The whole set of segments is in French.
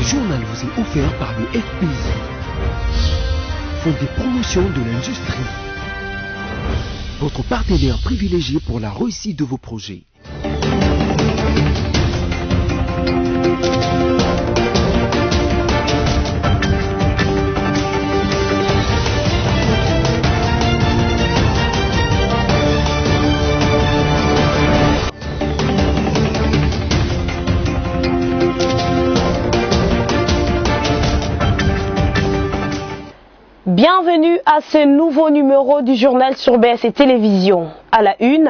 journal vous est offert par le FPI, Fonds des promotions de l'industrie, votre partenaire privilégié pour la réussite de vos projets. Bienvenue à ce nouveau numéro du journal sur BSC Télévision. À la une,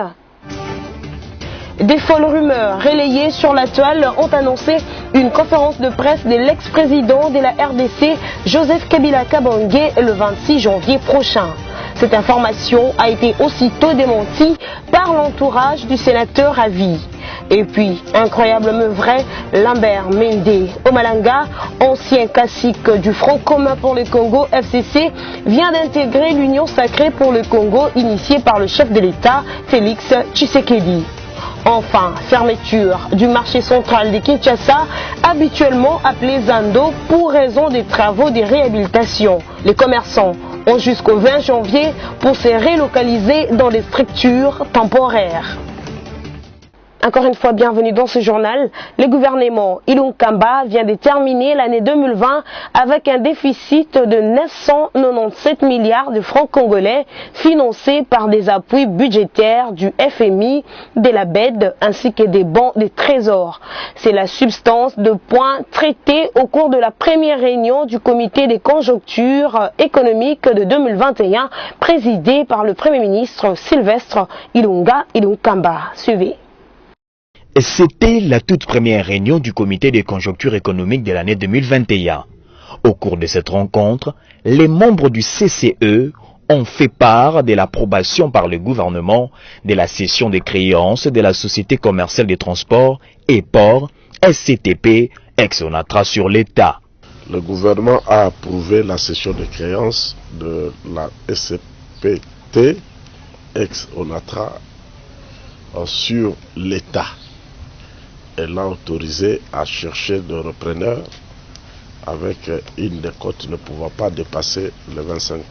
des folles rumeurs relayées sur la toile ont annoncé une conférence de presse de l'ex-président de la RDC, Joseph Kabila Kabange, le 26 janvier prochain. Cette information a été aussitôt démentie par l'entourage du sénateur à vie. Et puis, incroyable mais vrai, Lambert Mende Omalanga, ancien cacique du Front commun pour le Congo, FCC, vient d'intégrer l'Union sacrée pour le Congo initiée par le chef de l'État, Félix Tshisekedi. Enfin, fermeture du marché central de Kinshasa, habituellement appelé Zando, pour raison des travaux de réhabilitation. Les commerçants ont jusqu'au 20 janvier pour se relocaliser dans des structures temporaires. Encore une fois, bienvenue dans ce journal. Le gouvernement Ilunkamba vient de terminer l'année 2020 avec un déficit de 997 milliards de francs congolais financés par des appuis budgétaires du FMI, de la BED ainsi que des bons de trésor. C'est la substance de points traités au cours de la première réunion du comité des conjonctures économiques de 2021 présidé par le Premier ministre Sylvestre Ilunkamba. Suivez. C'était la toute première réunion du comité des conjonctures économiques de l'année 2021. Au cours de cette rencontre, les membres du CCE ont fait part de l'approbation par le gouvernement de la cession des créances de la Société commerciale des transports et ports SCTP ex-Onatra sur l'État. Le gouvernement a approuvé la cession des créances de la SCPT ex-Onatra sur l'État. Elle l'a autorisé à chercher de repreneurs avec une décote ne pouvant pas dépasser le 25%.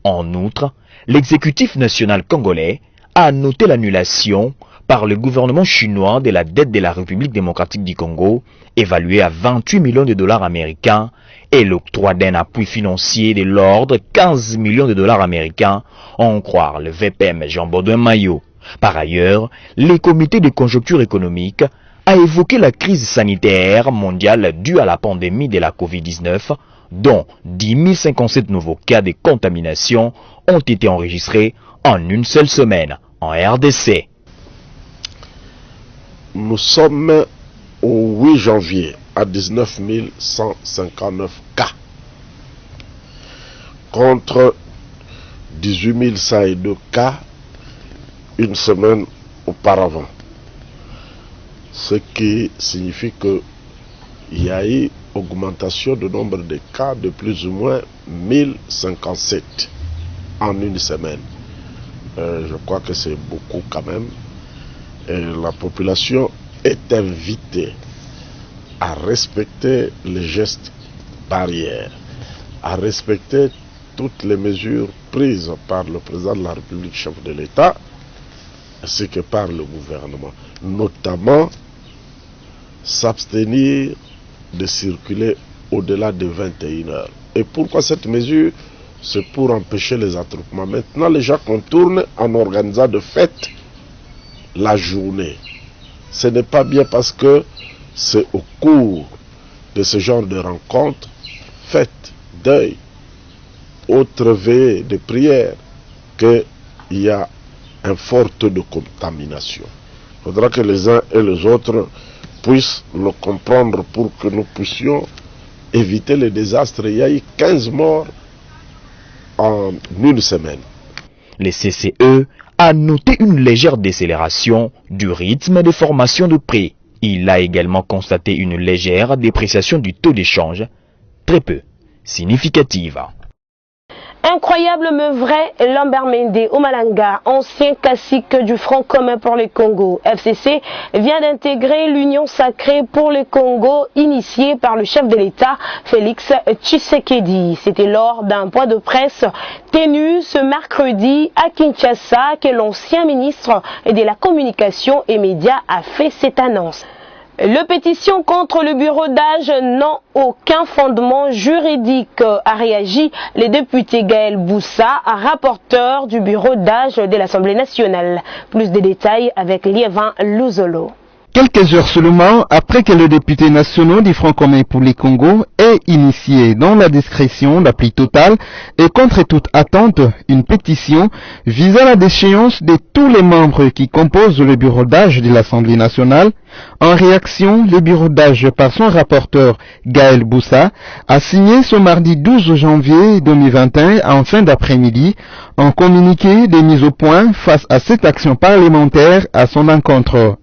En outre, l'exécutif national congolais a noté l'annulation par le gouvernement chinois de la dette de la République démocratique du Congo, évaluée à 28 millions de dollars américains, et l'octroi d'un appui financier de l'ordre 15 millions de dollars américains, à en croire le VPM Jean-Baudouin Maillot. Par ailleurs, le comité de conjoncture économique a évoqué la crise sanitaire mondiale due à la pandémie de la Covid-19, dont 10 057 nouveaux cas de contamination ont été enregistrés en une seule semaine en RDC. Nous sommes au 8 janvier à 19 159 cas contre 18 102 cas une semaine auparavant. Ce qui signifie qu'il y a eu augmentation du nombre de cas de plus ou moins 1057 en une semaine. Je crois que c'est beaucoup quand même. Et la population est invitée à respecter les gestes barrières, à respecter toutes les mesures prises par le président de la République, chef de l'État, ainsi que par le gouvernement, notamment s'abstenir de circuler au-delà de 21 heures. Et pourquoi cette mesure? C'est pour empêcher les attroupements. Maintenant, les gens contournent en organisant de fêtes la journée. Ce n'est pas bien parce que c'est au cours de ce genre de rencontres, fêtes, deuil, autres veillées de prière, qu'il y a un fort taux de contamination. Il faudra que les uns et les autres puissent le comprendre pour que nous puissions éviter les désastres. Il y a eu 15 morts en une semaine. Le CCE a noté une légère décélération du rythme de formation de prix. Il a également constaté une légère dépréciation du taux d'échange, très peu significative. Incroyable mais vrai, Lambert Mende Omalanga, ancien cacique du Front commun pour le Congo, FCC, vient d'intégrer l'Union sacrée pour le Congo initiée par le chef de l'État, Félix Tshisekedi. C'était lors d'un point de presse tenu ce mercredi à Kinshasa que l'ancien ministre de la Communication et Médias a fait cette annonce. Le pétition contre le bureau d'âge n'a aucun fondement juridique, a réagi le député Gaël Boussa, rapporteur du bureau d'âge de l'Assemblée nationale. Plus de détails avec Liévin Louzolo. Quelques heures seulement après que le député national du Front commun pour les Congo ait initié dans la discrétion la plus totale et contre toute attente une pétition visant la déchéance de tous les membres qui composent le bureau d'âge de l'Assemblée nationale, en réaction, le bureau d'âge par son rapporteur Gaël Boussa a signé ce mardi 12 janvier 2021 en fin d'après-midi un communiqué de mise au point face à cette action parlementaire à son encontre.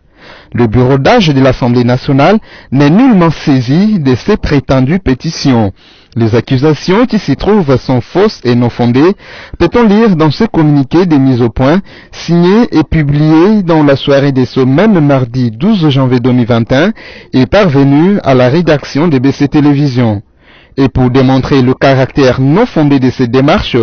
Le bureau d'âge de l'Assemblée nationale n'est nullement saisi de ces prétendues pétitions. Les accusations qui s'y trouvent sont fausses et non fondées, peut-on lire dans ce communiqué de mise au point, signé et publié dans la soirée de ce même mardi 12 janvier 2021 et parvenu à la rédaction de BC Télévision. Et pour démontrer le caractère non fondé de ces démarches,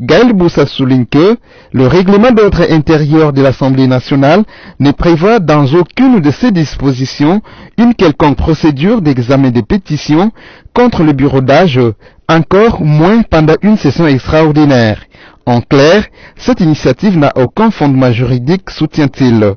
Gaël Boussa souligne que le règlement d'ordre intérieur de l'Assemblée nationale ne prévoit dans aucune de ces dispositions une quelconque procédure d'examen des pétitions contre le bureau d'âge, encore moins pendant une session extraordinaire. En clair, cette initiative n'a aucun fondement juridique, soutient-il.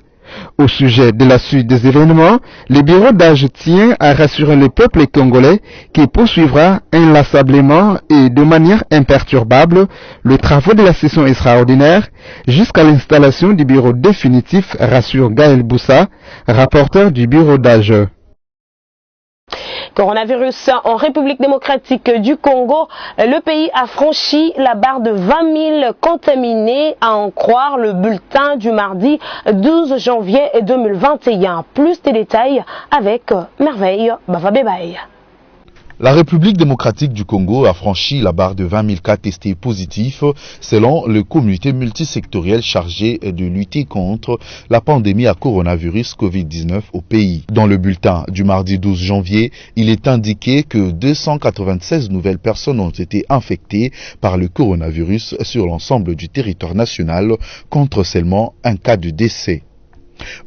Au sujet de la suite des événements, le bureau d'âge tient à rassurer le peuple congolais qui poursuivra inlassablement et de manière imperturbable les travaux de la session extraordinaire jusqu'à l'installation du bureau définitif, rassure Gaël Boussa, rapporteur du bureau d'âge. Coronavirus en République démocratique du Congo, le pays a franchi la barre de 20 000 contaminés, à en croire le bulletin du mardi 12 janvier 2021. Plus de détails avec Merveille Bavabebaye. La République démocratique du Congo a franchi la barre de 20 000 cas testés positifs selon le comité multisectoriel chargé de lutter contre la pandémie à coronavirus Covid-19 au pays. Dans le bulletin du mardi 12 janvier, il est indiqué que 296 nouvelles personnes ont été infectées par le coronavirus sur l'ensemble du territoire national contre seulement un cas de décès.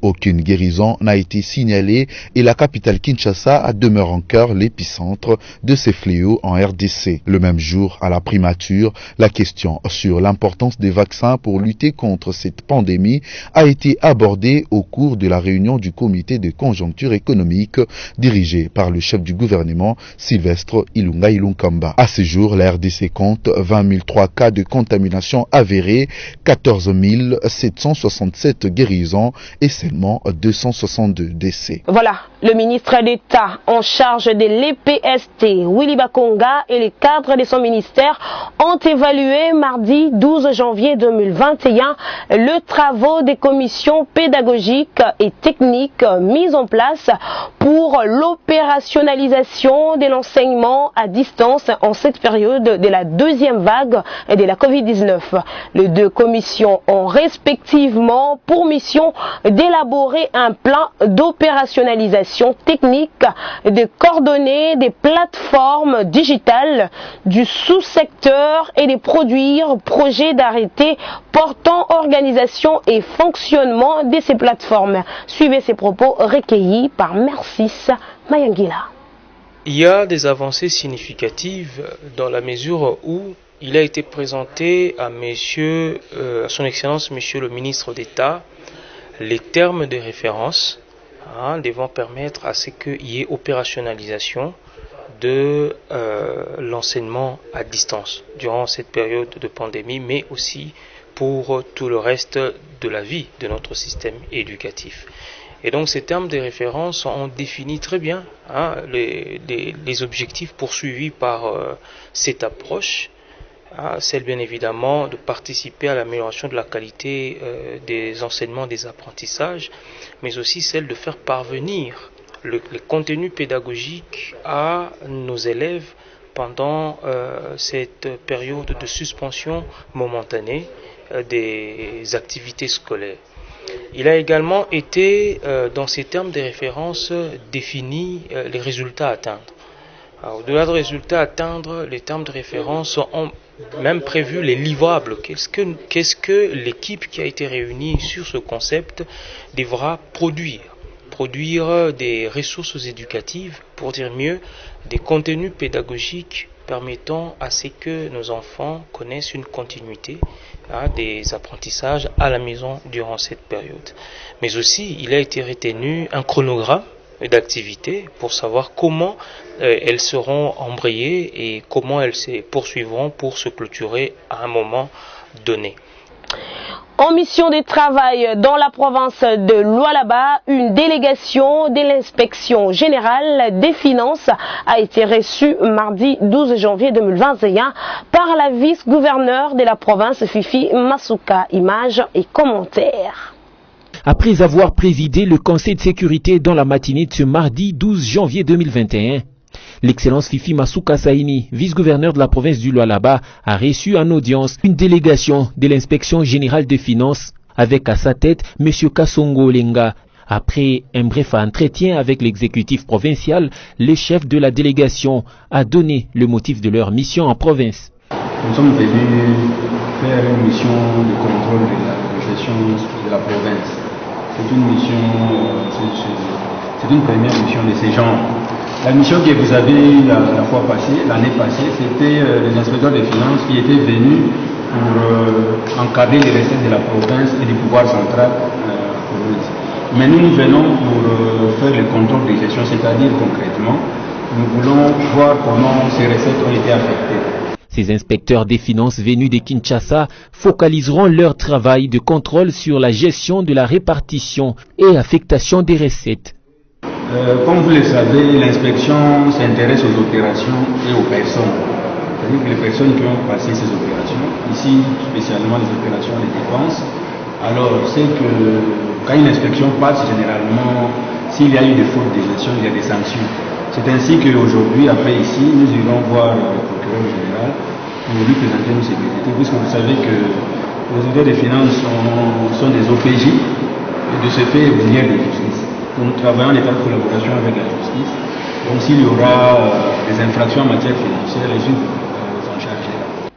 Aucune guérison n'a été signalée et la capitale Kinshasa demeure encore l'épicentre de ces fléaux en RDC. Le même jour, à la primature, la question sur l'importance des vaccins pour lutter contre cette pandémie a été abordée au cours de la réunion du comité de conjoncture économique dirigé par le chef du gouvernement Sylvestre Ilunga Ilunkamba. À ce jour, la RDC compte 20 003 cas de contamination avérés, 14 767 guérisons et seulement 262 décès. Voilà, le ministre d'État en charge de l'EPST, Willy Bakonga, et les cadres de son ministère ont évalué mardi 12 janvier 2021 le travaux des commissions pédagogiques et techniques mises en place pour l'opérationnalisation de l'enseignement à distance en cette période de la deuxième vague de la Covid-19. Les deux commissions ont respectivement pour mission d'élaborer un plan d'opérationnalisation technique, de coordonner des plateformes digitales du sous-secteur et de produire projets d'arrêté portant organisation et fonctionnement de ces plateformes. Suivez ces propos recueillis par Mercis Mayangila. Il y a des avancées significatives dans la mesure où il a été présenté à son Excellence Monsieur le ministre d'État les termes de référence devant permettre à ce qu'il y ait opérationnalisation de l'enseignement à distance durant cette période de pandémie, mais aussi pour tout le reste de la vie de notre système éducatif. Et donc ces termes de référence ont défini très bien les objectifs poursuivis par cette approche, celle bien évidemment de participer à l'amélioration de la qualité des enseignements, des apprentissages, mais aussi celle de faire parvenir les contenus pédagogiques à nos élèves pendant cette période de suspension momentanée des activités scolaires. Il a également été, dans ces termes de référence, défini les résultats à atteindre. Au-delà des résultats à atteindre, les termes de référence ont même prévu les livrables. Qu'est-ce que l'équipe qui a été réunie sur ce concept devra produire? Produire des ressources éducatives, pour dire mieux, des contenus pédagogiques permettant à ce que nos enfants connaissent une continuité des apprentissages à la maison durant cette période. Mais aussi, il a été retenu un chronogramme d'activités pour savoir comment elles seront embrayées et comment elles se poursuivront pour se clôturer à un moment donné. En mission de travail dans la province de Lualaba, une délégation de l'inspection générale des finances a été reçue mardi 12 janvier 2021 par la vice-gouverneure de la province Fifi Masuka. Images et commentaires. Après avoir présidé le Conseil de sécurité dans la matinée de ce mardi 12 janvier 2021, l'excellence Fifi Masuka Saini, vice-gouverneur de la province du Lualaba, a reçu en audience une délégation de l'inspection générale des finances avec à sa tête M. Kasongo Lenga. Après un bref entretien avec l'exécutif provincial, le chef de la délégation a donné le motif de leur mission en province. Nous sommes venus faire une mission de contrôle de la gestion de la province. C'est une mission, c'est une première mission de ce genre. La mission que vous avez la fois passée, l'année passée, c'était les inspecteurs des finances qui étaient venus pour encadrer les recettes de la province et du pouvoir central. Mais nous venons pour faire le contrôle de gestion, c'est-à-dire concrètement, nous voulons voir comment ces recettes ont été affectées. Ces inspecteurs des finances venus de Kinshasa focaliseront leur travail de contrôle sur la gestion de la répartition et affectation des recettes. Comme vous le savez, l'inspection s'intéresse aux opérations et aux personnes. C'est-à-dire que les personnes qui ont passé ces opérations, ici spécialement les opérations des dépenses, alors c'est que quand une inspection passe, généralement, s'il y a eu des fautes de gestion, il y a des sanctions. C'est ainsi qu'aujourd'hui, après ici, nous irons voir le procureur général pour lui présenter nos sécurités, puisque vous savez que les auditeurs des finances sont des OPJ et de ce fait auxiliaires de justice. Nous travaillons en état de collaboration avec la justice. Donc s'il y aura des infractions en matière financière, les juges s'en chargeront.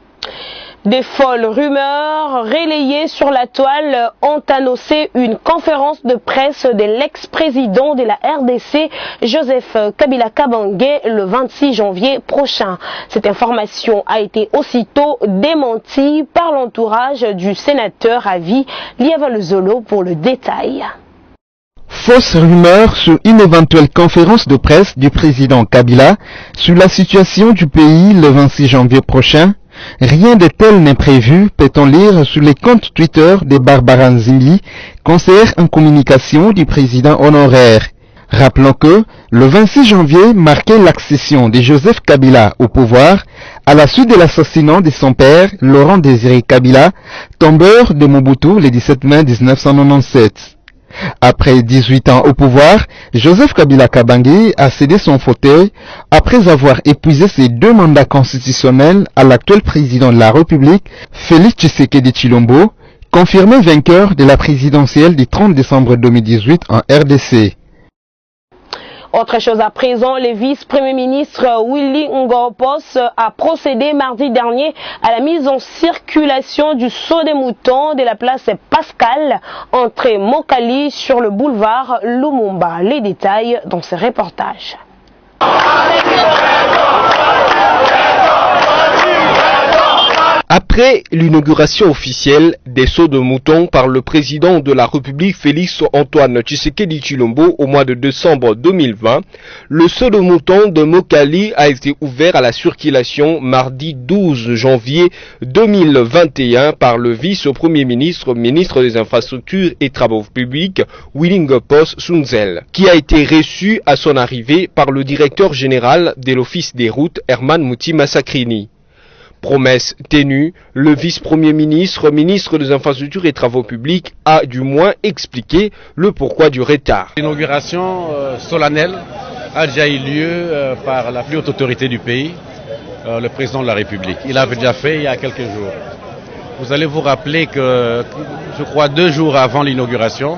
Des folles rumeurs relayées sur la toile ont annoncé une conférence de presse de l'ex-président de la RDC, Joseph Kabila Kabange, le 26 janvier prochain. Cette information a été aussitôt démentie par l'entourage du sénateur à vie, Lieva Zolo, pour le détail. Fausse rumeur sur une éventuelle conférence de presse du président Kabila sur la situation du pays le 26 janvier prochain. Rien de tel n'est prévu, peut-on lire sur les comptes Twitter de Barbara Nzimbi, conseillère en communication du président honoraire. Rappelons que le 26 janvier marquait l'accession de Joseph Kabila au pouvoir à la suite de l'assassinat de son père, Laurent Désiré Kabila, tombeur de Mobutu le 17 mai 1997. Après 18 ans au pouvoir, Joseph Kabila Kabange a cédé son fauteuil après avoir épuisé ses 2 mandats constitutionnels à l'actuel président de la République, Félix Tshisekedi Tshilombo, confirmé vainqueur de la présidentielle du 30 décembre 2018 en RDC. Autre chose à présent, le vice-premier ministre Willy Ngoropos a procédé mardi dernier à la mise en circulation du saut des moutons de la place Pascal entre Mokali sur le boulevard Lumumba. Les détails dans ce reportage. Après l'inauguration officielle des sauts de moutons par le président de la République Félix Antoine Tshisekedi Tshilombo au mois de décembre 2020, le saut de moutons de Mokali a été ouvert à la circulation mardi 12 janvier 2021 par le vice-premier ministre, ministre des Infrastructures et Travaux publics, Willy Ngoropos Sunzel, qui a été reçu à son arrivée par le directeur général de l'Office des routes, Herman Mutima Sakrini. Promesse tenue, le vice-premier ministre, ministre des Infrastructures et Travaux publics, a du moins expliqué le pourquoi du retard. L'inauguration solennelle a déjà eu lieu par la plus haute autorité du pays, le président de la République. Il l'avait déjà fait il y a quelques jours. Vous allez vous rappeler que, je crois 2 jours avant l'inauguration,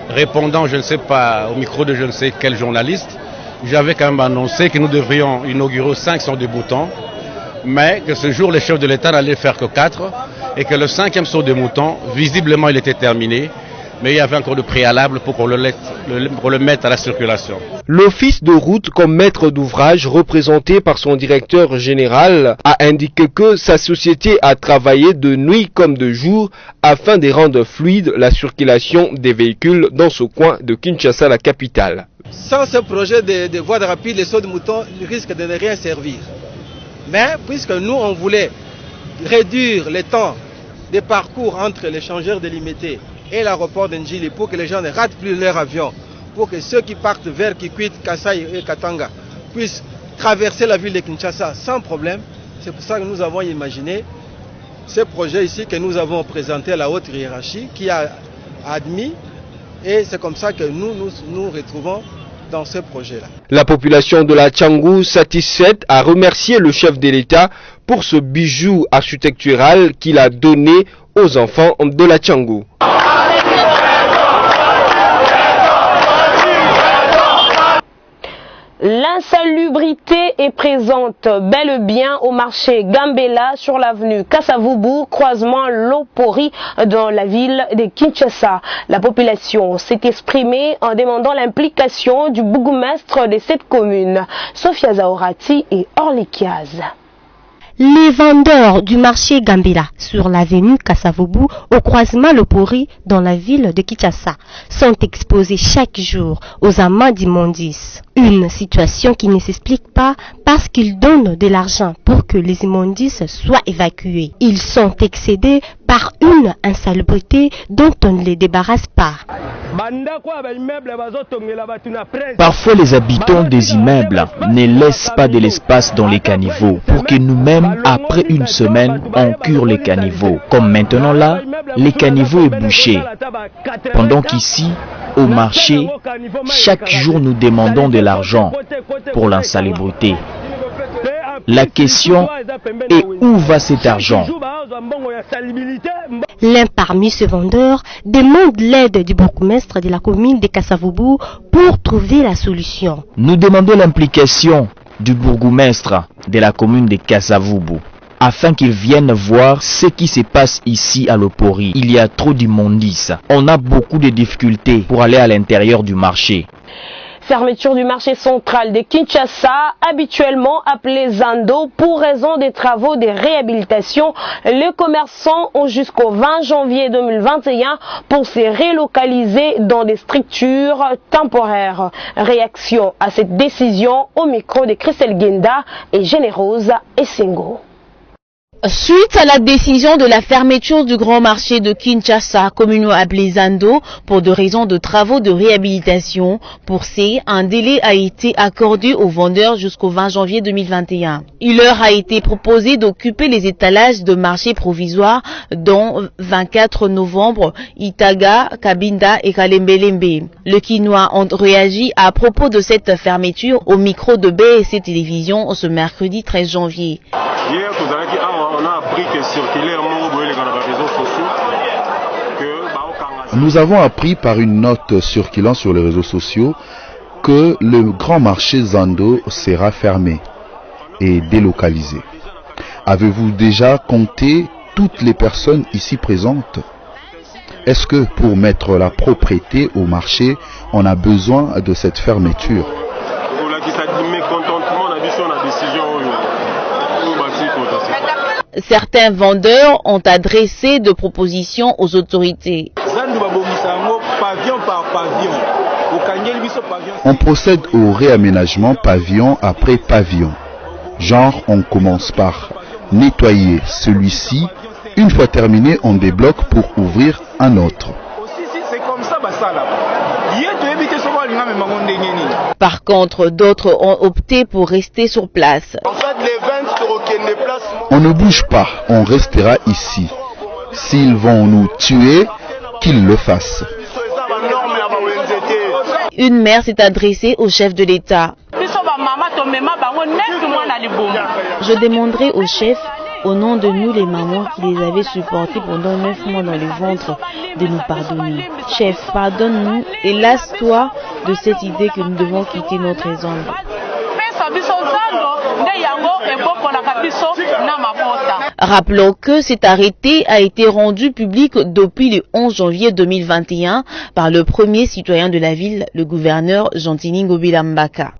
répondant, je ne sais pas, au micro de je ne sais quel journaliste, j'avais quand même annoncé que nous devrions inaugurer 5 saut de moutons, mais que ce jour, les chefs de l'État n'allaient faire que 4, et que le 5e saut de moutons, visiblement, il était terminé, mais il y avait encore le préalable pour qu'on le mette à la circulation. L'office de route comme maître d'ouvrage représenté par son directeur général a indiqué que sa société a travaillé de nuit comme de jour afin de rendre fluide la circulation des véhicules dans ce coin de Kinshasa, la capitale. Sans ce projet de voies rapides, les sauts de moutons risquent de ne rien servir. Mais puisque nous, on voulait réduire le temps de parcours entre l'échangeur délimité et l'aéroport d'Ndjili pour que les gens ne ratent plus leur avion, pour que ceux qui partent vers Kikwit, Kasai et Katanga puissent traverser la ville de Kinshasa sans problème. C'est pour ça que nous avons imaginé ce projet ici que nous avons présenté à la haute hiérarchie qui a admis, et c'est comme ça que nous retrouvons dans ce projet-là. La population de la Tchangou, satisfaite, a remercié le chef de l'État pour ce bijou architectural qu'il a donné aux enfants de la Tchangou. L'insalubrité est présente bel et bien au marché Gambela sur l'avenue Kasavubu, croisement Lopori dans la ville de Kinshasa. La population s'est exprimée en demandant l'implication du bourgmestre de cette commune, Sophia Zaorati et Orlikiaz. Les vendeurs du marché Gambela sur l'avenue Kasavubu au croisement Lopori dans la ville de Kinshasa sont exposés chaque jour aux amas d'immondices. Une situation qui ne s'explique pas parce qu'ils donnent de l'argent pour que les immondices soient évacués. Ils sont excédés par une insalubrité dont on ne les débarrasse pas. Parfois, les habitants des immeubles ne laissent pas de l'espace dans les caniveaux pour que nous-mêmes, après une semaine, on cure les caniveaux. Comme maintenant là, les caniveaux est bouché. Pendant qu'ici, au marché, chaque jour nous demandons de l'argent pour l'insalubrité. La question est où va cet argent? L'un parmi ces vendeurs demande l'aide du bourgmestre de la commune de Kasavubu pour trouver la solution. Nous demandons l'implication du bourgmestre de la commune de Kasavubu afin qu'il vienne voir ce qui se passe ici à Lopori. Il y a trop d'immondices. On a beaucoup de difficultés pour aller à l'intérieur du marché. Fermeture du marché central de Kinshasa, habituellement appelé Zando, pour raison des travaux de réhabilitation. Les commerçants ont jusqu'au 20 janvier 2021 pour se relocaliser dans des structures temporaires. Réaction à cette décision au micro de Christelle Genda et Générose Essengo. Suite à la décision de la fermeture du grand marché de Kinshasa, communément appelé Zando, pour des raisons de travaux de réhabilitation, un délai a été accordé aux vendeurs jusqu'au 20 janvier 2021. Il leur a été proposé d'occuper les étalages de marché provisoires dont 24 novembre, Itaga, Kabinda et Kalembelembe. Le Kinois ont réagi à propos de cette fermeture au micro de BSC Télévision ce mercredi 13 janvier. On a appris que circulairement dans les réseaux sociaux Nous avons appris par une note circulant sur les réseaux sociaux que le grand marché Zando sera fermé et délocalisé. Avez-vous déjà compté toutes les personnes ici présentes? Est-ce que pour mettre la propriété au marché, on a besoin de cette fermeture? Certains vendeurs ont adressé de propositions aux autorités. On procède au réaménagement pavillon après pavillon. Genre, on commence par nettoyer celui-ci. Une fois terminé, on débloque pour ouvrir un autre. Par contre, d'autres ont opté pour rester sur place. On ne bouge pas, on restera ici. S'ils vont nous tuer, qu'ils le fassent. Une mère s'est adressée au chef de l'État. Je demanderai au chef, au nom de nous les mamans qui les avaient supportés pendant 9 mois dans le ventre, de nous pardonner. Chef, pardonne-nous et lasse-toi de cette idée que nous devons quitter notre zone. Rappelons que cet arrêté a été rendu public depuis le 11 janvier 2021 par le premier citoyen de la ville, le gouverneur Gentini Ngobila Mbaka.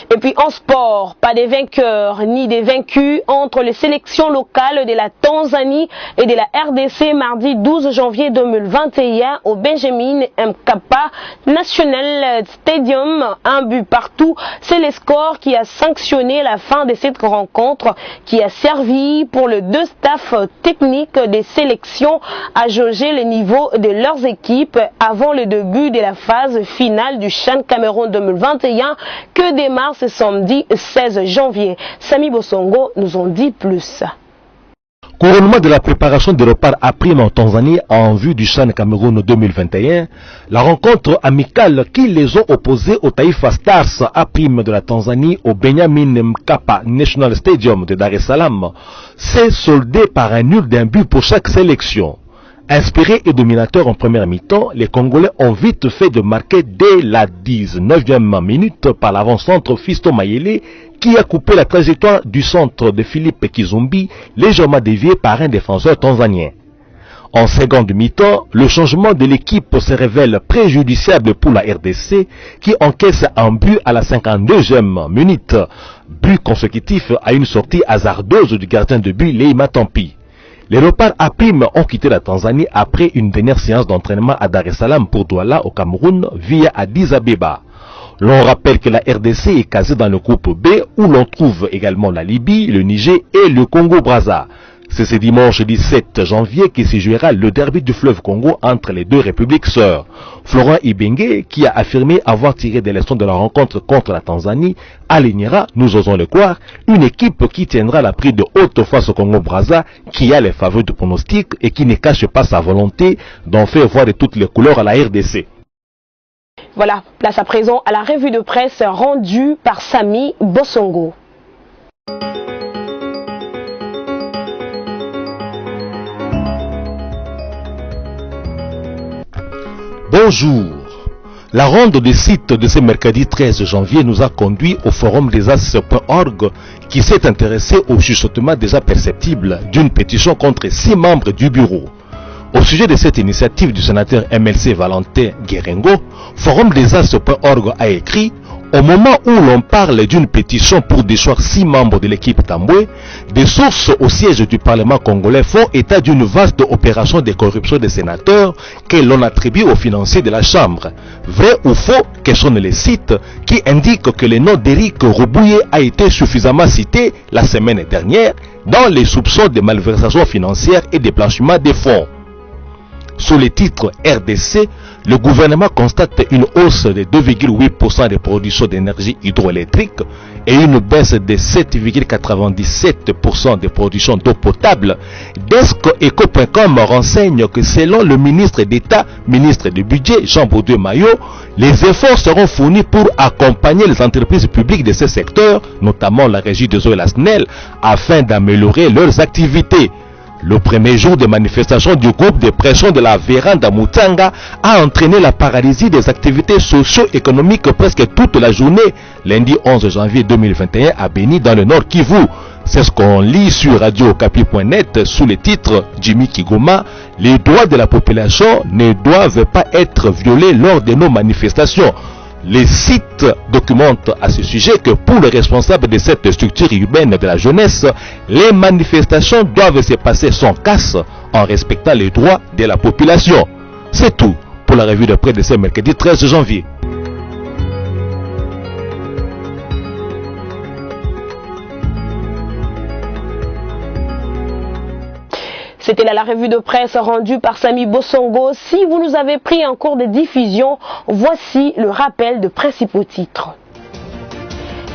Et puis en sport, pas des vainqueurs ni des vaincus entre les sélections locales de la Tanzanie et de la RDC mardi 12 janvier 2021 au Benjamin Mkapa National Stadium. Un but partout, c'est le score qui a sanctionné la fin de cette rencontre qui a servi pour le deux staffs techniques des sélections à jauger le niveau de leurs équipes avant le début de la phase finale du CHAN Cameroun 2021 que démarre ce samedi 16 janvier. Sami Bosongo nous en dit plus. Couronnement de la préparation des repas à prime en Tanzanie en vue du CHAN Cameroun 2021, la rencontre amicale qui les ont opposés au Taifa Stars à prime de la Tanzanie au Benjamin Mkapa National Stadium de Dar es Salaam s'est soldée par un nul d'un but pour chaque sélection. Inspirés et dominateurs en première mi-temps, les Congolais ont vite fait de marquer dès la 19e minute par l'avant-centre Fiston Mayele qui a coupé la trajectoire du centre de Philippe Kizumbi, légèrement dévié par un défenseur tanzanien. En seconde mi-temps, le changement de l'équipe se révèle préjudiciable pour la RDC qui encaisse un but à la 52e minute, but consécutif à une sortie hasardeuse du gardien de but Leima Tampi. Les Léopards à prime ont quitté la Tanzanie après une dernière séance d'entraînement à Dar es Salaam pour Douala au Cameroun via Addis Abeba. L'on rappelle que la RDC est casée dans le groupe B où l'on trouve également la Libye, le Niger et le Congo-Brazza. C'est ce dimanche 17 janvier qui se jouera le derby du fleuve Congo entre les deux républiques sœurs. Florent Ibenge, qui a affirmé avoir tiré des leçons de la rencontre contre la Tanzanie, alignera, nous osons le croire, une équipe qui tiendra la prise de haute face au Congo-Brazza, qui a les faveurs de pronostic et qui ne cache pas sa volonté d'en faire voir de toutes les couleurs à la RDC. Voilà, place à présent à la revue de presse rendue par Sami Bosongo. Bonjour. La ronde des sites de ce mercredi 13 janvier nous a conduit au forum des As.org qui s'est intéressé au chuchotement déjà perceptible d'une pétition contre 6 membres du bureau. Au sujet de cette initiative du sénateur MLC Valentin Guérengo, forum des As.org a écrit: au moment où l'on parle d'une pétition pour déchoir 6 membres de l'équipe Tamboué, des sources au siège du Parlement congolais font état d'une vaste opération de corruption des sénateurs que l'on attribue aux financiers de la Chambre. Vrai ou faux, questionnent les sites qui indiquent que le nom d'Éric Robouye a été suffisamment cité la semaine dernière dans les soupçons de malversation financière et de blanchiment des fonds. Sous le titre RDC, le gouvernement constate une hausse de 2,8% de production d'énergie hydroélectrique et une baisse de 7,97% de production d'eau potable. DeskEco.com renseigne que selon le ministre d'État, ministre du Budget, Jean-Baudouin Maillot, les efforts seront fournis pour accompagner les entreprises publiques de ce secteur, notamment la Régie des eaux et la SNEL, afin d'améliorer leurs activités. Le premier jour de manifestation du groupe de pression de la Véranda Mutanga a entraîné la paralysie des activités socio-économiques presque toute la journée, lundi 11 janvier 2021 à Béni dans le Nord Kivu. C'est ce qu'on lit sur radiocapi.net sous le titre Jimmy Kigoma. Les droits de la population ne doivent pas être violés lors de nos manifestations. Les sites documentent à ce sujet que pour les responsables de cette structure urbaine de la jeunesse, les manifestations doivent se passer sans casse en respectant les droits de la population. C'est tout pour la revue de presse de ce mercredi 13 janvier. C'était là la revue de presse rendue par Sami Bosongo. Si vous nous avez pris en cours de diffusion, voici le rappel de principaux titres.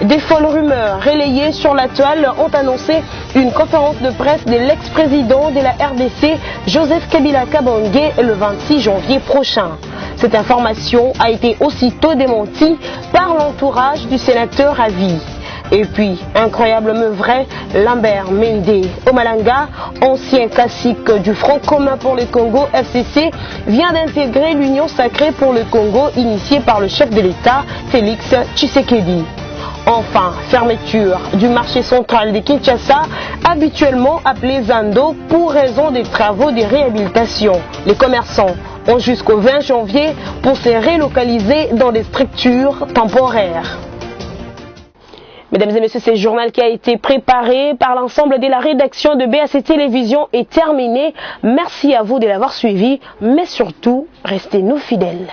Des folles rumeurs relayées sur la toile ont annoncé une conférence de presse de l'ex-président de la RDC, Joseph Kabila Kabange, le 26 janvier prochain. Cette information a été aussitôt démentie par l'entourage du sénateur à vie. Et puis, incroyable mais vrai, Lambert Mende Omalanga, ancien cacique du Front commun pour le Congo, FCC, vient d'intégrer l'Union sacrée pour le Congo initiée par le chef de l'État, Félix Tshisekedi. Enfin, fermeture du marché central de Kinshasa, habituellement appelé Zando, pour raison des travaux de réhabilitation. Les commerçants ont jusqu'au 20 janvier pour se relocaliser dans des structures temporaires. Mesdames et messieurs, ce journal qui a été préparé par l'ensemble de la rédaction de BAC Télévision est terminé. Merci à vous de l'avoir suivi, mais surtout, restez-nous fidèles.